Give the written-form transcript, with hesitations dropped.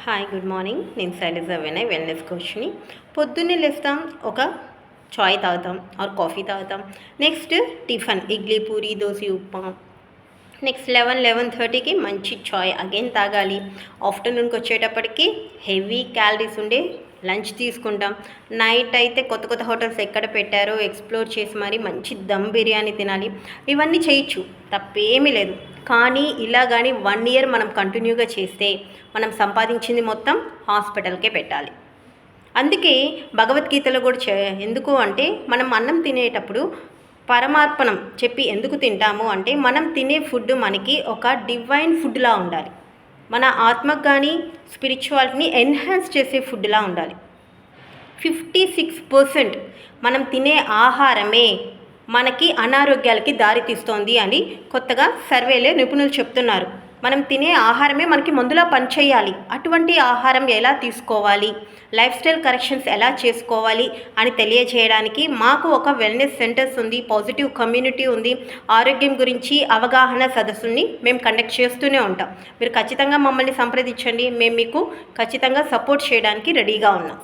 Hi good morning. నేను Shailaja Vinay, wellness కోచ్ని. పొద్దున్నే లేస్తాం, ఒక చాయ్ తాగుతాం ఆర్ కాఫీ తాగుతాం. Next tiffin idli, puri, dosa, upma. Next 11-11:30కి మంచి చాయ్ అగైన్ తాగాలి. ఆఫ్టర్నూన్కి వచ్చేటప్పటికి హెవీ క్యాలరీస్ ఉండే లంచ్ తీసుకుంటాం. నైట్ అయితే కొత్త కొత్త హోటల్స్ ఎక్కడ పెట్టారో ఎక్స్ప్లోర్ చేసి మరి మంచి దమ్ బిర్యానీ తినాలి. ఇవన్నీ చేయొచ్చు, తప్పేమీ లేదు. కానీ ఇలా కానీ 1 ఇయర్ మనం కంటిన్యూగా చేస్తే మనం సంపాదించింది మొత్తం హాస్పిటల్కే పెట్టాలి. అందుకే భగవద్గీతలో కూడా ఎందుకు అంటే మనం అన్నం తినేటప్పుడు పరమార్పణం చెప్పి ఎందుకు తింటాము అంటే మనం తినే ఫుడ్ మనకి ఒక డివైన్ ఫుడ్లా ఉండాలి. మన ఆత్మకు కానీ స్పిరిచువాలిటీని ఎన్హాన్స్ చేసే ఫుడ్లా ఉండాలి. 56% మనం తినే ఆహారమే మనకి అనారోగ్యాలకి దారితీస్తోంది అని కొత్తగా సర్వేలో నిపుణులు చెప్తున్నారు. మనం తినే ఆహారమే మనకి మందులా పనిచేయాలి. అటువంటి ఆహారం ఎలా తీసుకోవాలి, లైఫ్ స్టైల్ కరెక్షన్స్ ఎలా చేసుకోవాలి అని తెలియజేయడానికి మాకు ఒక వెల్నెస్ సెంటర్స్ ఉంది, పాజిటివ్ కమ్యూనిటీ ఉంది. ఆరోగ్యం గురించి అవగాహన సదస్సుని మేము కండక్ట్ చేస్తూనే ఉంటాం. మీరు ఖచ్చితంగా మమ్మల్ని సంప్రదించండి. మేము మీకు ఖచ్చితంగా సపోర్ట్ చేయడానికి రెడీగా ఉన్నాం.